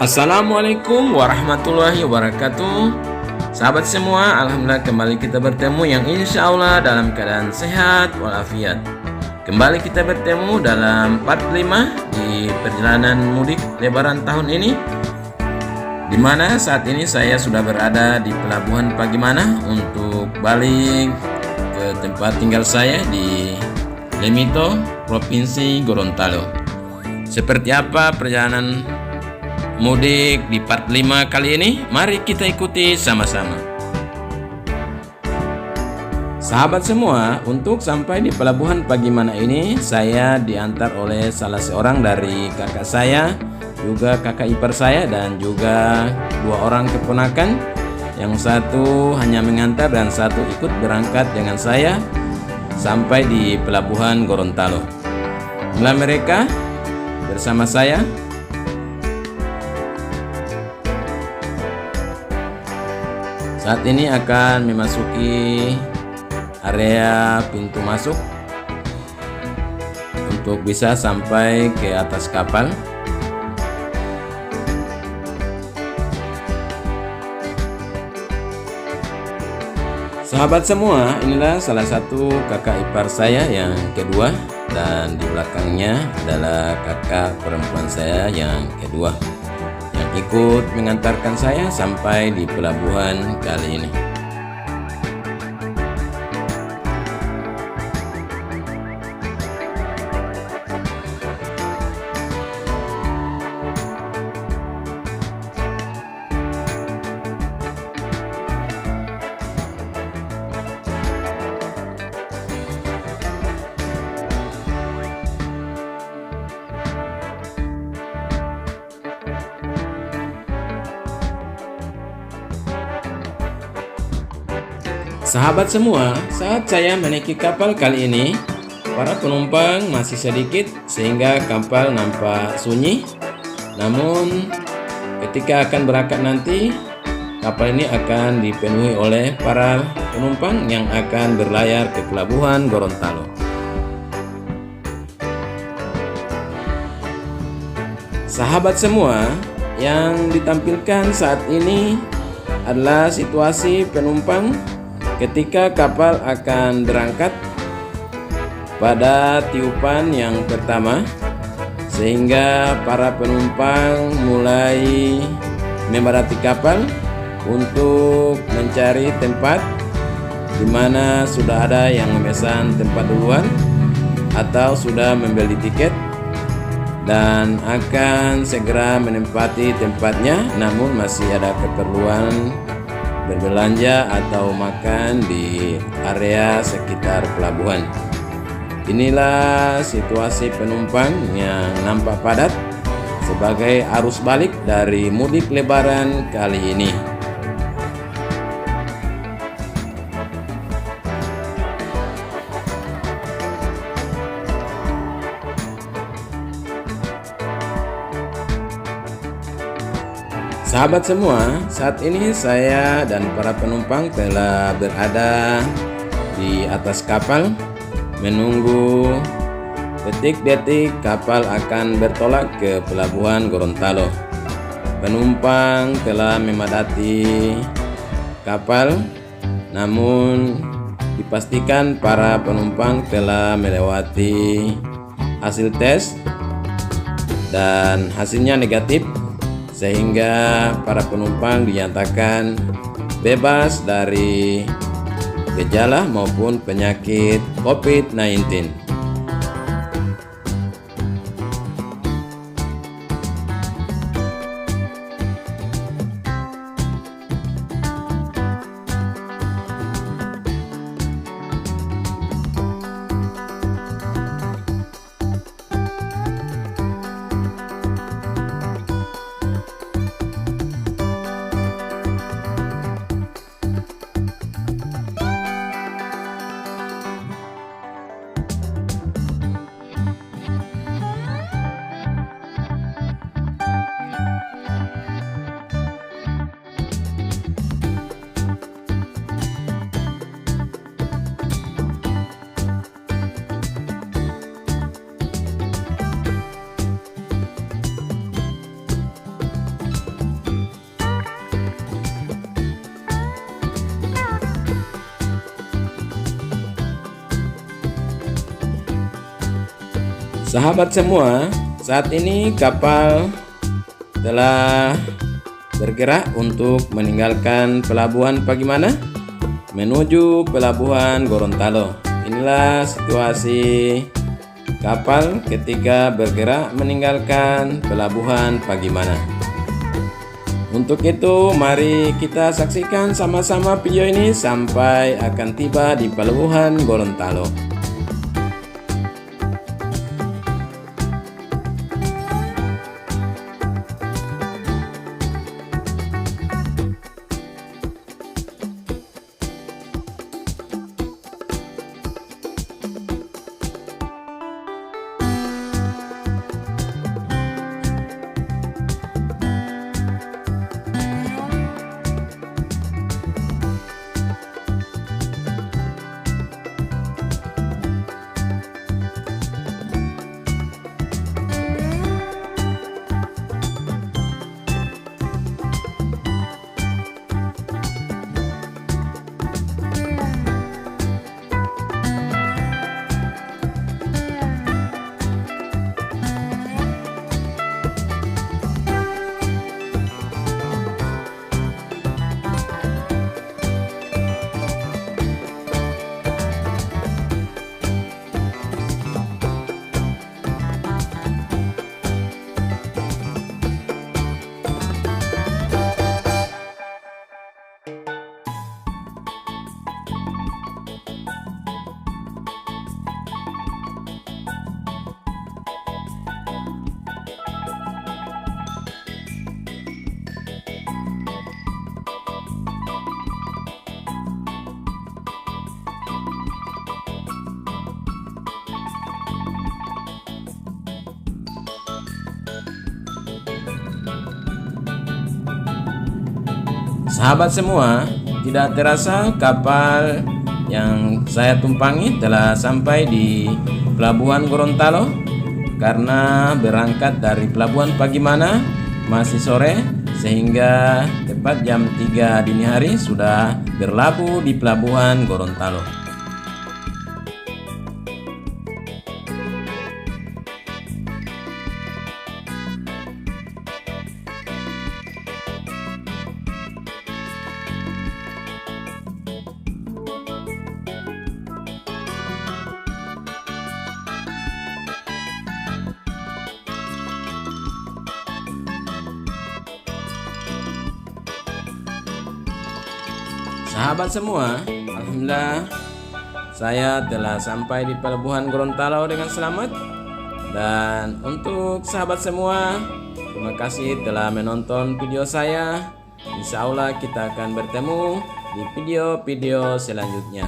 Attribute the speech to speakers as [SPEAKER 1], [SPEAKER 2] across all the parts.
[SPEAKER 1] Assalamualaikum warahmatullahi wabarakatuh. Sahabat semua, alhamdulillah kembali kita bertemu yang insya Allah dalam keadaan sehat walafiat. Kembali kita bertemu dalam part 5 di perjalanan mudik lebaran tahun ini, di mana saat ini saya sudah berada di Pelabuhan Pagimana untuk balik ke tempat tinggal saya di Lemito, Provinsi Gorontalo. Seperti apa perjalanan mudik di part 5 kali ini? Mari kita ikuti sama-sama. Sahabat semua, untuk sampai di Pelabuhan Pagimana ini saya diantar oleh salah seorang dari kakak saya, juga kakak ipar saya, dan juga dua orang keponakan. Yang satu hanya mengantar dan satu ikut berangkat dengan saya sampai di Pelabuhan Gorontalo. Mulai mereka bersama saya. Saat ini akan memasuki area pintu masuk untuk bisa sampai ke atas kapal. Sahabat semua, inilah salah satu kakak ipar saya yang kedua, dan di belakangnya adalah kakak perempuan saya yang kedua yang ikut mengantarkan saya sampai di pelabuhan kali ini. Sahabat semua, saat saya menaiki kapal kali ini, para penumpang masih sedikit sehingga kapal nampak sunyi. Namun ketika akan berangkat nanti, kapal ini akan dipenuhi oleh para penumpang yang akan berlayar ke Pelabuhan Gorontalo. Sahabat semua, yang ditampilkan saat ini adalah situasi penumpang ketika kapal akan berangkat pada tiupan yang pertama, sehingga para penumpang mulai memadati kapal untuk mencari tempat di mana sudah ada yang memesan tempat duluan atau sudah membeli tiket dan akan segera menempati tempatnya, namun masih ada keperluan berbelanja atau makan di area sekitar pelabuhan. Inilah situasi penumpang yang nampak padat sebagai arus balik dari mudik lebaran kali ini. Sahabat semua, saat ini saya dan para penumpang telah berada di atas kapal menunggu detik-detik kapal akan bertolak ke Pelabuhan Gorontalo. Penumpang telah memadati kapal, namun dipastikan para penumpang telah melewati hasil tes dan hasilnya negatif, sehingga para penumpang dinyatakan bebas dari gejala maupun penyakit COVID-19. Sahabat semua, saat ini kapal telah bergerak untuk meninggalkan pelabuhan Pagimana menuju pelabuhan Gorontalo. Inilah situasi kapal ketika bergerak meninggalkan pelabuhan Pagimana. Untuk itu, mari kita saksikan sama-sama video ini sampai akan tiba di pelabuhan Gorontalo. Sahabat semua, tidak terasa kapal yang saya tumpangi telah sampai di pelabuhan Gorontalo karena berangkat dari pelabuhan Pagimana masih sore, sehingga tepat jam 3 dini hari sudah berlabuh di pelabuhan Gorontalo. Sahabat semua, alhamdulillah saya telah sampai di pelabuhan Gorontalo dengan selamat. Dan untuk sahabat semua, terima kasih telah menonton video saya. Insya Allah kita akan bertemu di video-video selanjutnya.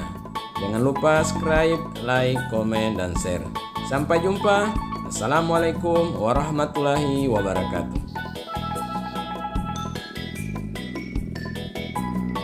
[SPEAKER 1] Jangan lupa subscribe, like, komen, dan share. Sampai jumpa. Assalamualaikum warahmatullahi wabarakatuh.